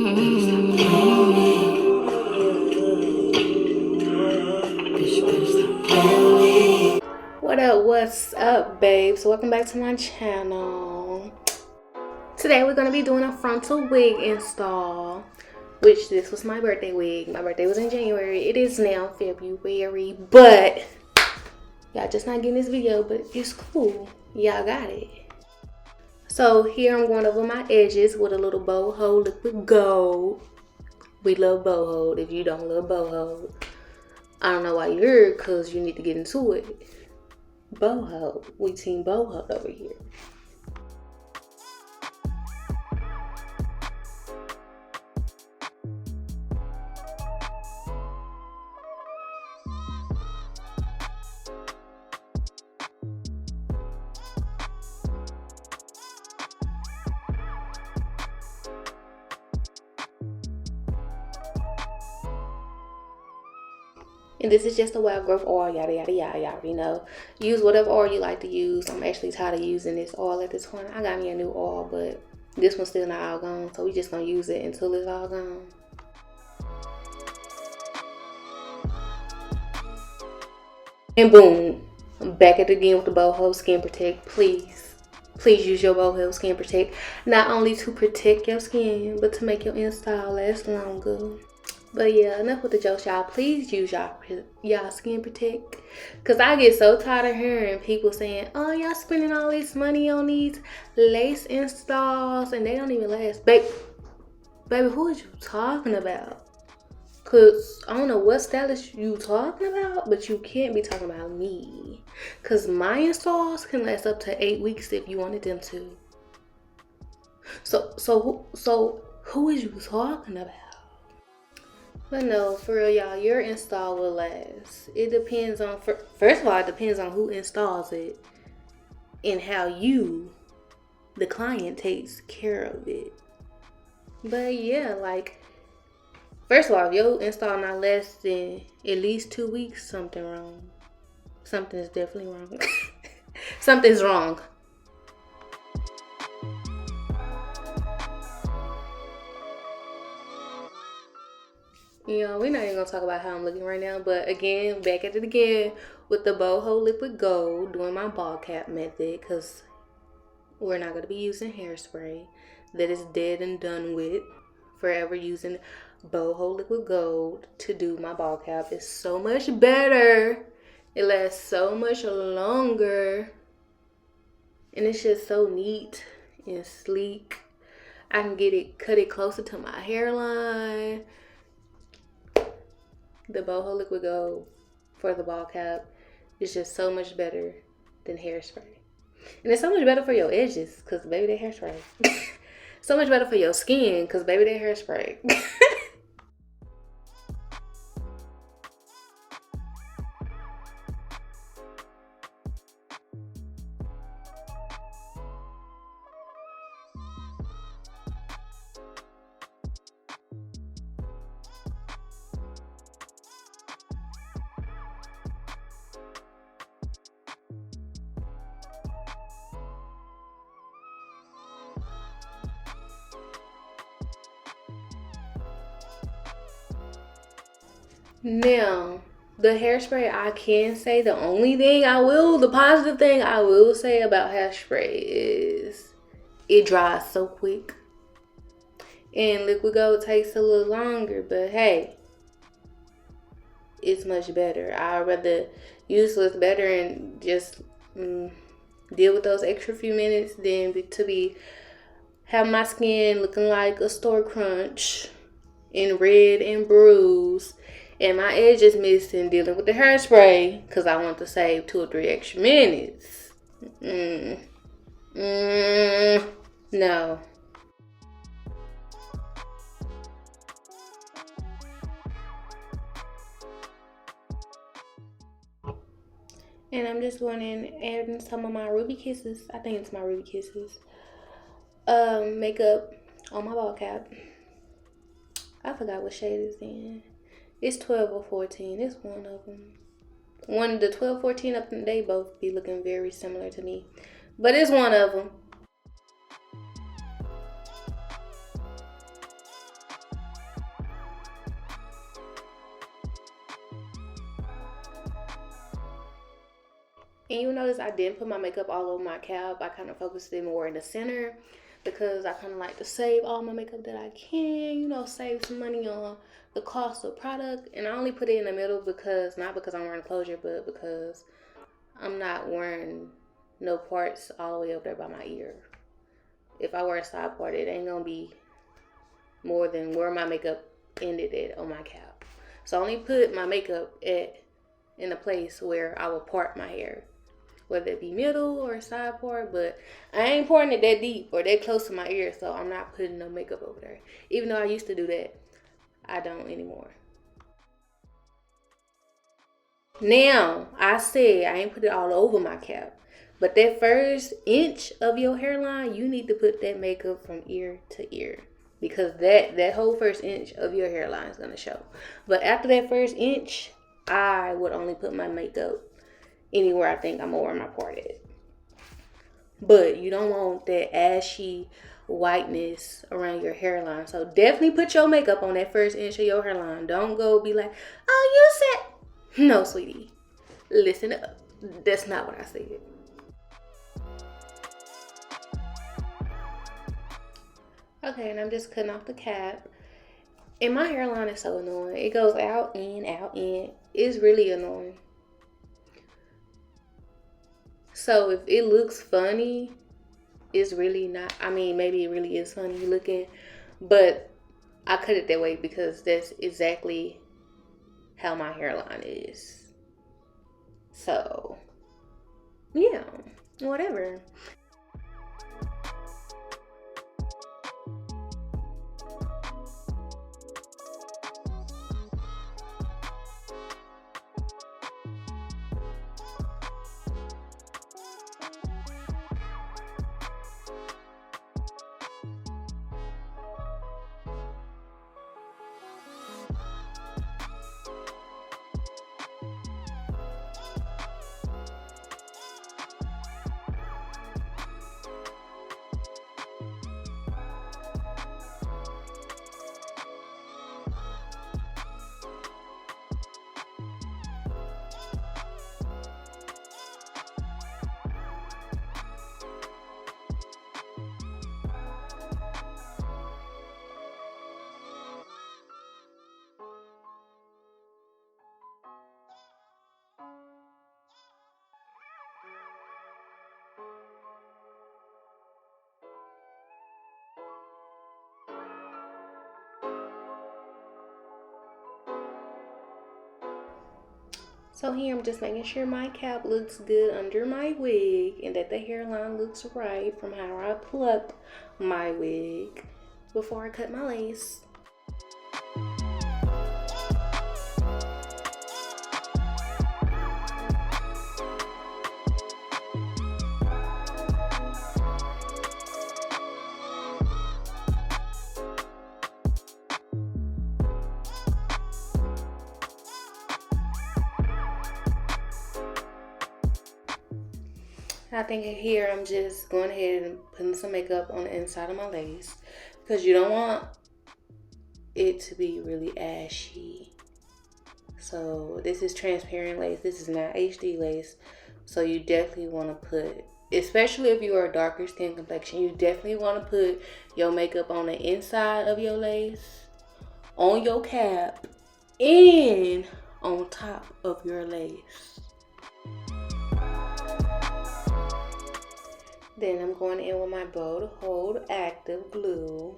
What up, what's up, babes? Welcome back to my channel. Today we're going to be doing a frontal wig install, which this was my birthday wig. My birthday was in January. It is now February, but y'all just not getting this video, but it's cool. Y'all got it. So here I'm going over my edges with a little boho liquid gold. We love boho. If you don't love boho, I don't know why you're here, because you need to get into it. Boho. We team boho over here. And this is just a wild growth oil, yada yada yada. Y'all already know. Use whatever oil you like to use. I'm actually tired of using this oil at this point. I got me a new oil, but this one's still not all gone. So we just gonna use it until it's all gone. And boom. I'm back at it again with the Boho Skin Protect. Please use your Boho Skin Protect. Not only to protect your skin, but to make your install last longer. But yeah, enough with the jokes, y'all. Please use y'all Skin Protect. Because I get so tired of hearing people saying, oh, y'all spending all this money on these lace installs and they don't even last. Baby, who is you talking about? Because I don't know what stylist you talking about, but you can't be talking about me. Because my installs can last up to 8 weeks if you wanted them to. So who is you talking about? But no, for real, y'all, your install will last. It depends on, first of all, it depends on who installs it and how you, the client, takes care of it. But yeah, like, first of all, if your install not less than at least 2 weeks, something wrong. Something is definitely wrong. Something's wrong. You know, we're not even gonna talk about how I'm looking right now, but again, back at it again with the Boho Liquid Gold, doing my ball cap method, because we're not gonna be using hairspray. That is dead and done with. Forever using Boho Liquid Gold to do my ball cap. It's so much better. It lasts so much longer. And it's just so neat and sleek. I can cut it closer to my hairline. The Boho Liquid Gold for the ball cap is just so much better than hairspray. And it's so much better for your edges, because baby, they hairspray. So much better for your skin, because baby, they hairspray. Now, the hairspray, I can say the positive thing I will say about hairspray is it dries so quick. And liquid gold takes a little longer, but hey, it's much better. I'd rather use what's better and just deal with those extra few minutes than have my skin looking like a store crunch and red and bruised. And my edges missing dealing with the hairspray because I want to save 2 or 3 extra minutes. No. And I'm just going in adding some of my Ruby Kisses. I think it's my Ruby Kisses. Makeup on my ball cap. I forgot what shade it's in. It's 12 or 14. It's one of them. The 12, 14 of them, they both be looking very similar to me. But it's one of them. And you notice I didn't put my makeup all over my cap. I kind of focused it more in the center because I kind of like to save all my makeup that I can, you know, save some money on the cost of product. And I only put it in the middle because, not because I'm wearing closure, but because I'm not wearing no parts all the way up there by my ear. If I wear a side part, it ain't gonna be more than where my makeup ended at on my cap. So I only put my makeup in a place where I will part my hair, whether it be middle or side part, but I ain't parting it that deep or that close to my ear, so I'm not putting no makeup over there. Even though I used to do that, I don't anymore. Now, I said I ain't put it all over my cap, but that first inch of your hairline, you need to put that makeup from ear to ear, because that whole first inch of your hairline is gonna show. But after that first inch, I would only put my makeup anywhere I think I'm over my part at. But you don't want that ashy whiteness around your hairline. So definitely put your makeup on that first inch of your hairline. Don't go be like, oh, you said. No, sweetie. Listen up. That's not what I said. Okay, and I'm just cutting off the cap. And my hairline is so annoying. It goes out, in, out, in. It's really annoying. So if it looks funny, it's really not. I mean, maybe it really is funny looking, but I cut it that way because that's exactly how my hairline is. So, yeah, whatever. So here I'm just making sure my cap looks good under my wig and that the hairline looks right from how I plucked my wig before I cut my lace. I think here I'm just going ahead and putting some makeup on the inside of my lace because you don't want it to be really ashy. So this is transparent lace. This is not HD lace. So you definitely want to put, especially if you are a darker skin complexion, you definitely want to put your makeup on the inside of your lace, on your cap, and on top of your lace. Then I'm going in with my Bold Hold Active Glue.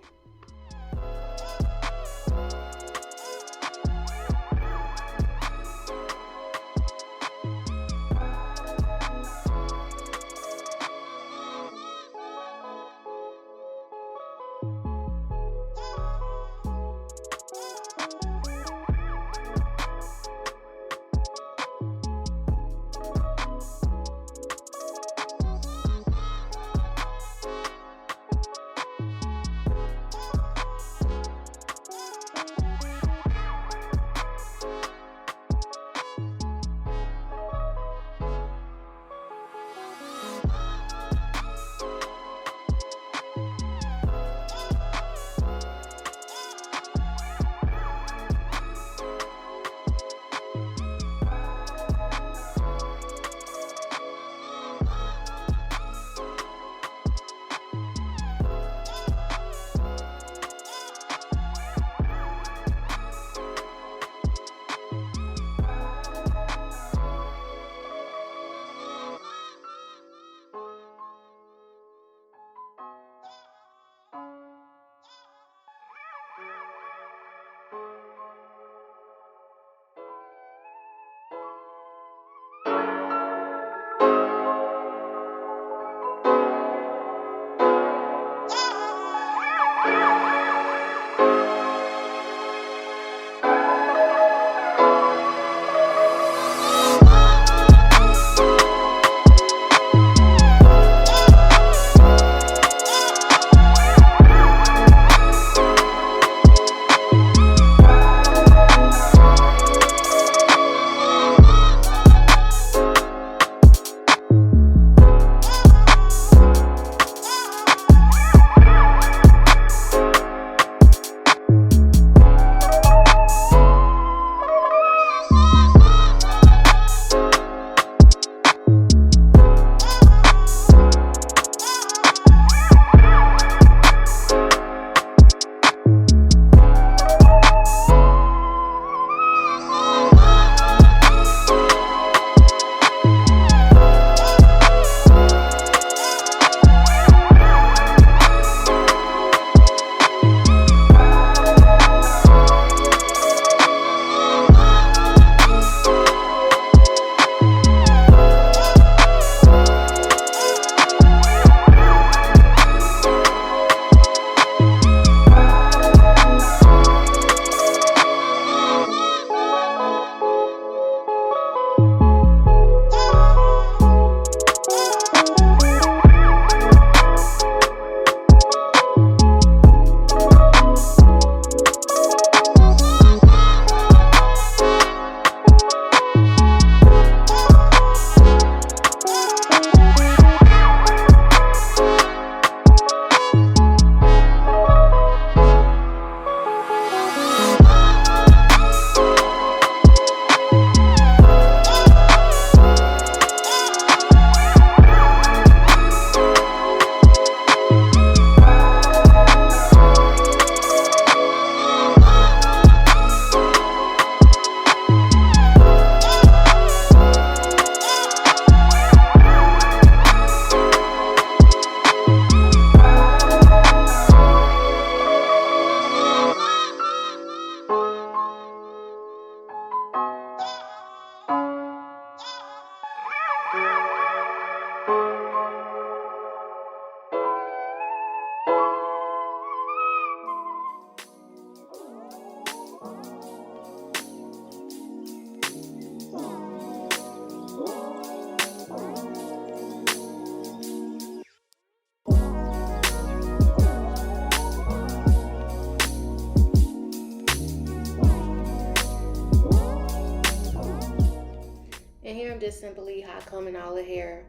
just simply hot combing all the hair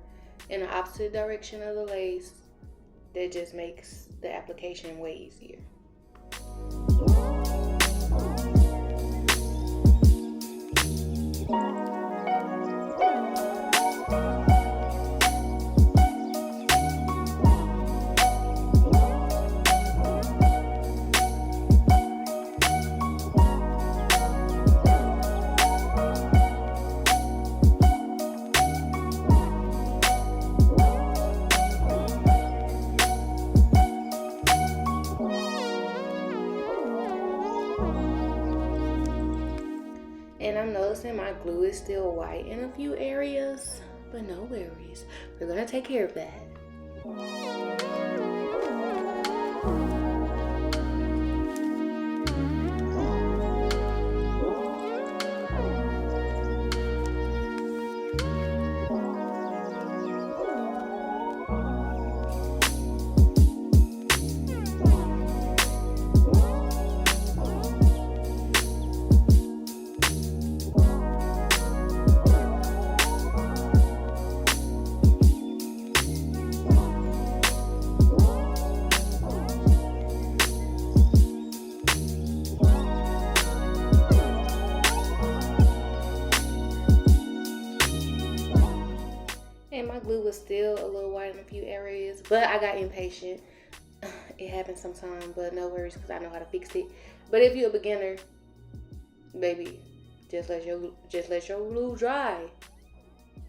in the opposite direction of the lace. That just makes the application way easier. And I'm noticing my glue is still white in a few areas, but no worries. We're gonna take care of that. And my glue was still a little white in a few areas, but I got impatient. It happens sometimes, but no worries because I know how to fix it. But if you're a beginner, baby, just let your glue dry,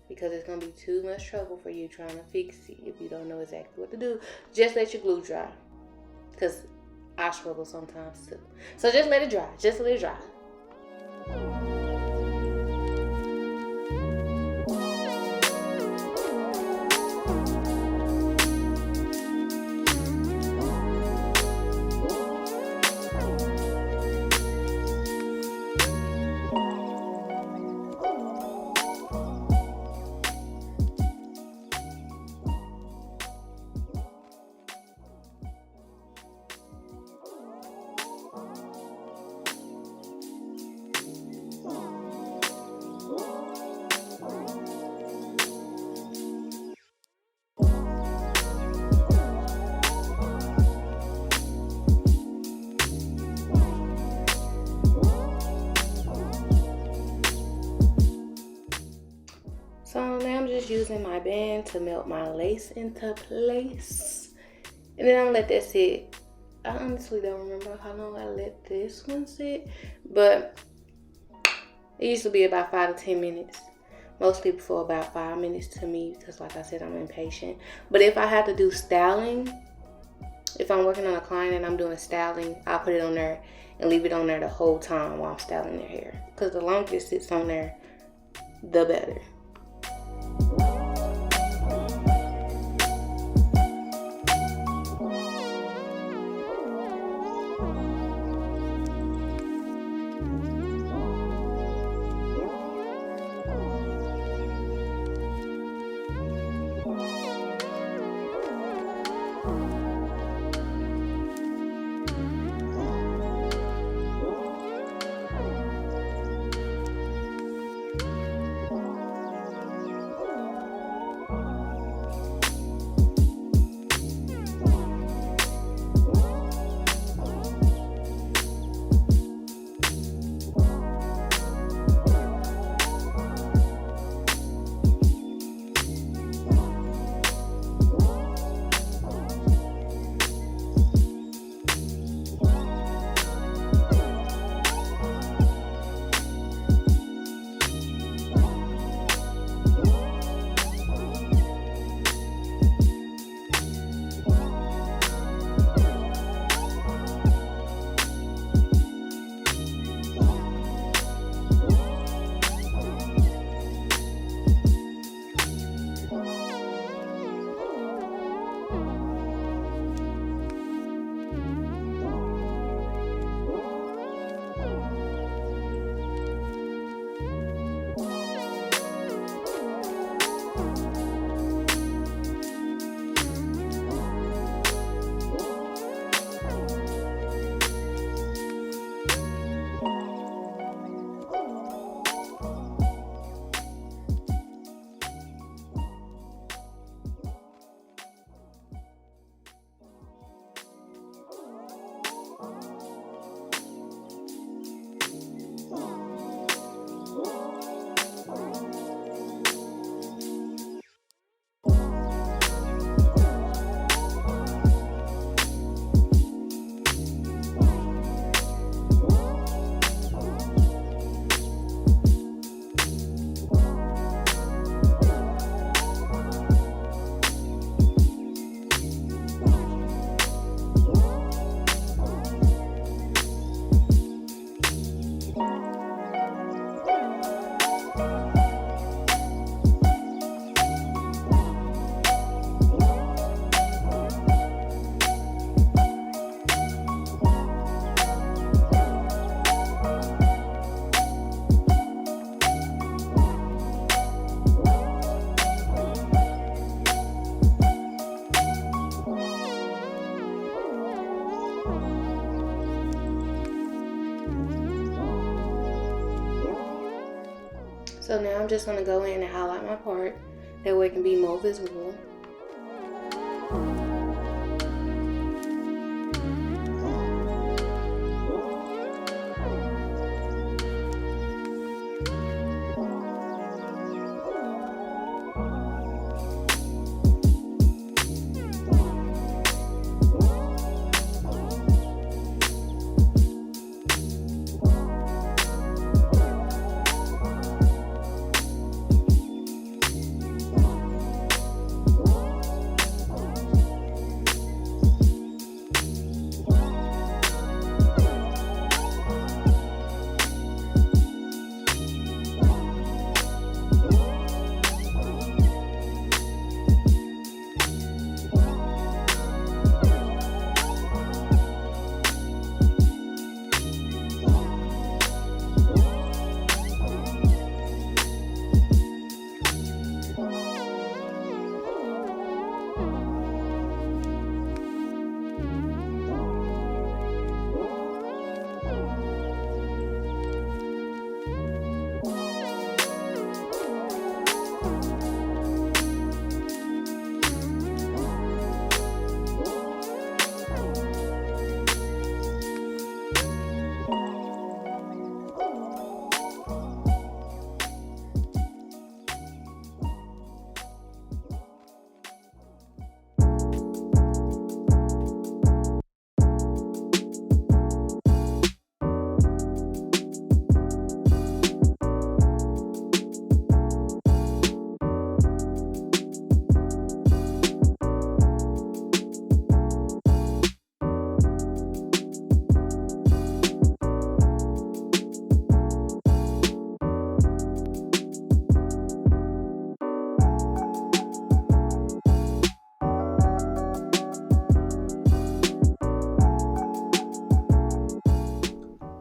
because it's gonna be too much trouble for you trying to fix it if you don't know exactly what to do. Just let your glue dry, because I struggle sometimes too. So just let it dry. Just let it dry. So now I'm just using my band to melt my lace into place. And then I'm gonna let that sit. I honestly don't remember how long I let this one sit, but it used to be about 5 to 10 minutes. Mostly for about 5 minutes to me, because like I said, I'm impatient. But if I have to do styling, if I'm working on a client and I'm doing styling, I'll put it on there and leave it on there the whole time while I'm styling their hair. Because the longer it sits on there, the better. So now I'm just going to go in and highlight my part. That way it can be more visible.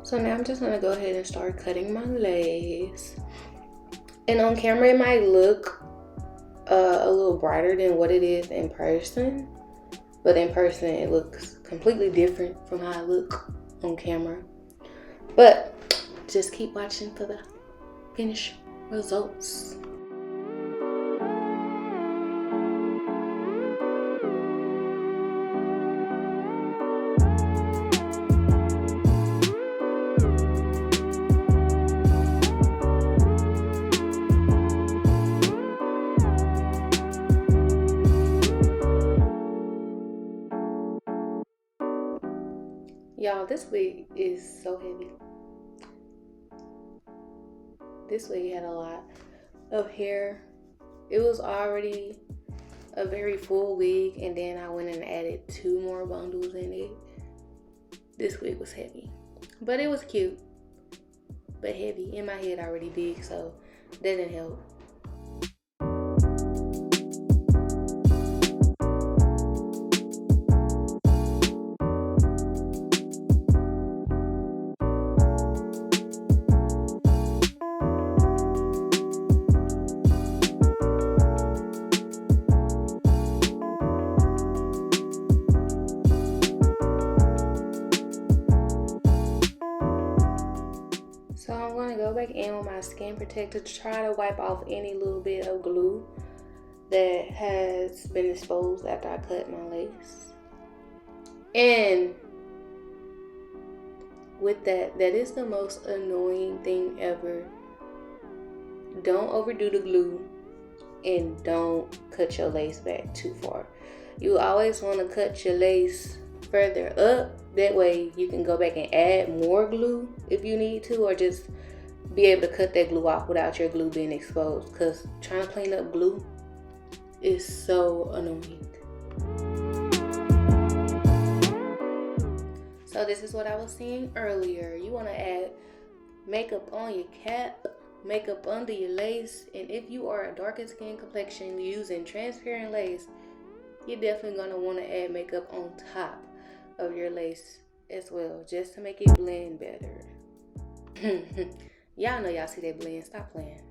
So now I'm just going to go ahead and start cutting my lace. And on camera it might look a little brighter than what it is in person. But in person it looks completely different from how I look on camera. But just keep watching for the finished results. Y'all, this wig is so heavy. This wig had a lot of hair. It was already a very full wig, and then I went and added 2 more bundles in it. This wig was heavy, but it was cute, but heavy. And my head already big, so that didn't help. So I'm going to go back in with my skin protector to try to wipe off any little bit of glue that has been exposed after I cut my lace. And with that is the most annoying thing ever. Don't overdo the glue and don't cut your lace back too far. You always want to cut your lace further up. That way you can go back and add more glue if you need to, or just be able to cut that glue off without your glue being exposed, because trying to clean up glue is so annoying. So this is what I was saying earlier. You want to add makeup on your cap, makeup under your lace, and if you are a darker skin complexion using transparent lace, you're definitely going to want to add makeup on top of your lace as well, just to make it blend better. Y'all know y'all see that blend. Stop playing.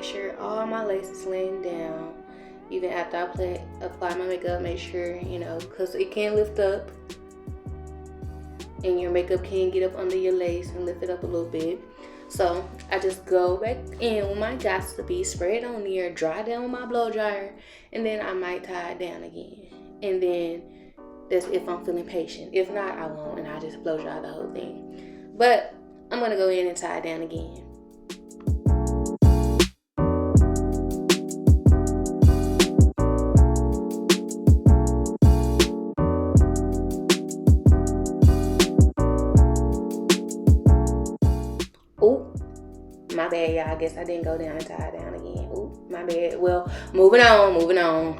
make sure all my lace is laying down. Even after I apply my makeup, make sure, because it can lift up. And your makeup can get up under your lace and lift it up a little bit. So I just go back in with my Got2b, spray it on there, dry down with my blow dryer, and then I might tie it down again. And then that's if I'm feeling patient. If not, I won't, and I just blow dry the whole thing. But I'm gonna go in and tie it down again. My bad, y'all. I guess I didn't go down and tie it down again. Ooh, my bad. Well, moving on.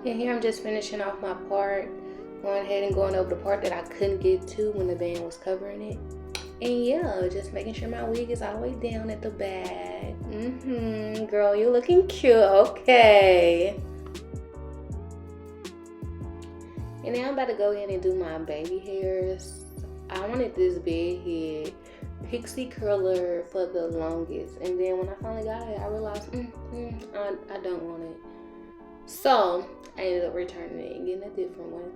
And here I'm just finishing off my part, going ahead and going over the part that I couldn't get to when the band was covering it. And yeah, just making sure my wig is all the way down at the back. Girl, you're looking cute. Okay. And now I'm about to go in and do my baby hairs. I wanted this big head pixie curler for the longest. And then when I finally got it, I realized, I don't want it. So I ended up returning it and getting a different one.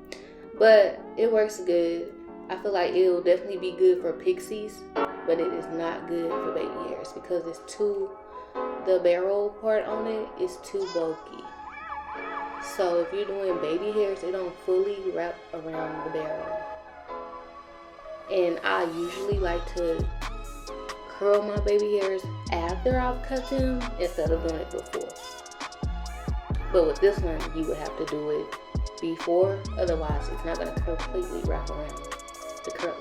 But it works good. I feel like it will definitely be good for pixies, but it is not good for baby hairs because the barrel part on it is too bulky. So if you're doing baby hairs, it don't fully wrap around the barrel. And I usually like to curl my baby hairs after I've cut them instead of doing it before. But with this one, you would have to do it before, otherwise it's not going to completely wrap around the curl.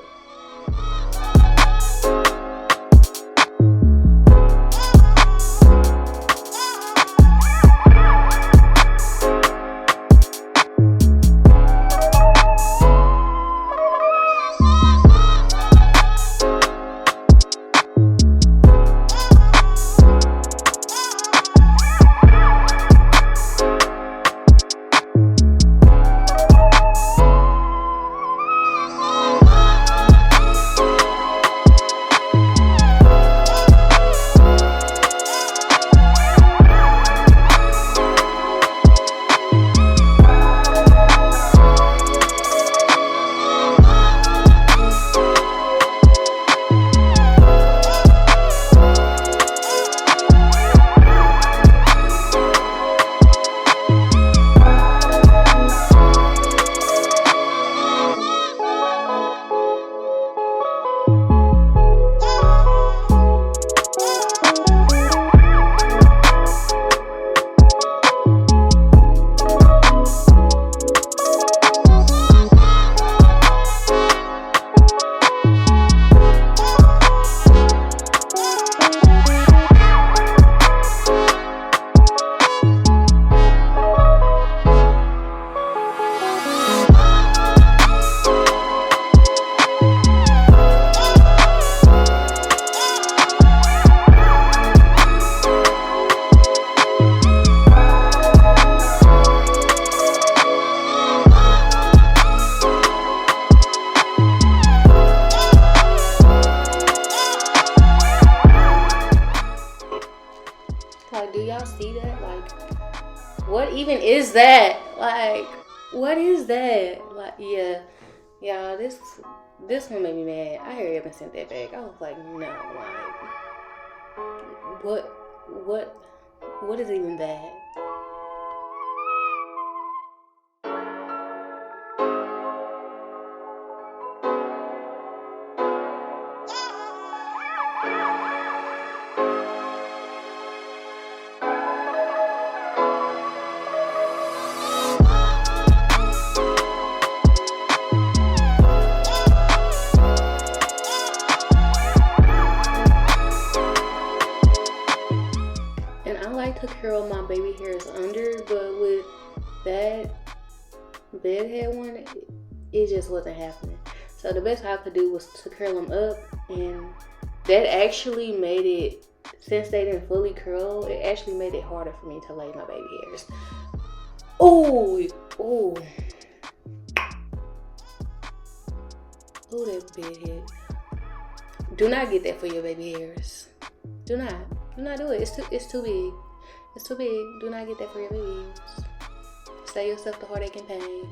Like, do y'all see that? Like, what even is that? Like, what is that? Like, yeah, y'all, this one made me mad. I hurried up and sent that back. I was like, no, like, what is even that? to curl my baby hairs under, but with that bedhead one, it just wasn't happening. So the best I could do was to curl them up, and that actually made it, since they didn't fully curl, it actually made it harder for me to lay my baby hairs. Ooh, ooh. Ooh, that bedhead. Do not get that for your baby hairs. Do not do it. It's too big. It's too big. Do not get that for your baby hairs. Save yourself the heartache and pain.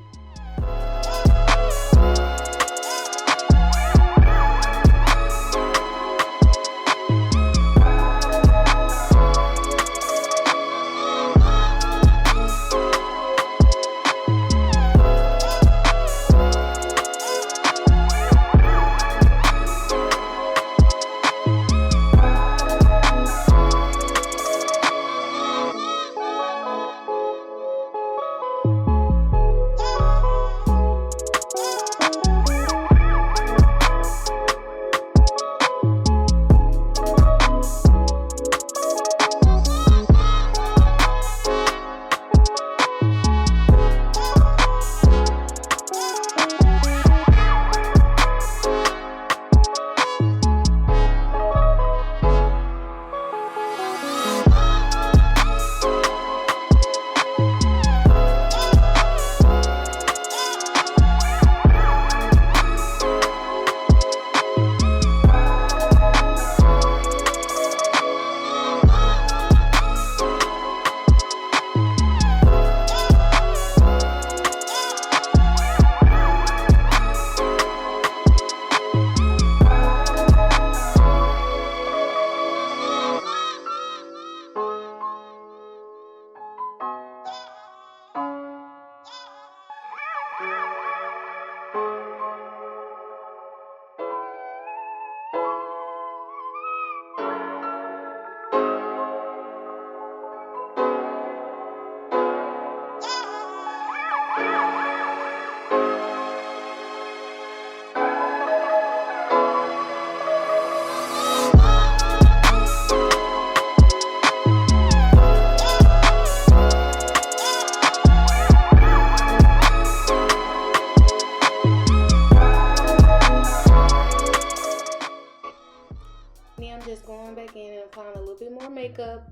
Just going back in and applying a little bit more makeup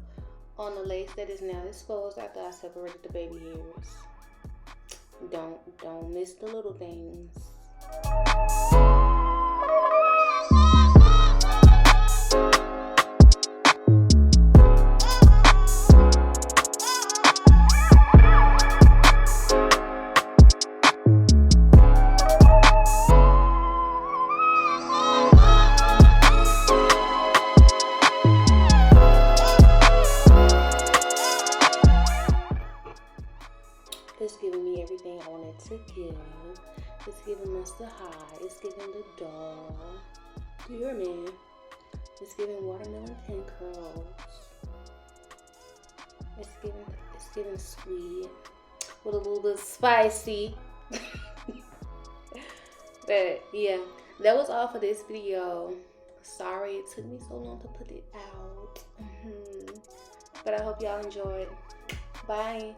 on the lace that is now exposed after I separated the baby hairs. Don't miss the little things. It's giving me everything I wanted to give. It's giving us the high. It's giving the doll. Do you hear me? It's giving watermelon 10 curls. It's giving sweet with a little bit spicy. But yeah, that was all for this video. Sorry it took me so long to put it out. But I hope y'all enjoyed. Bye.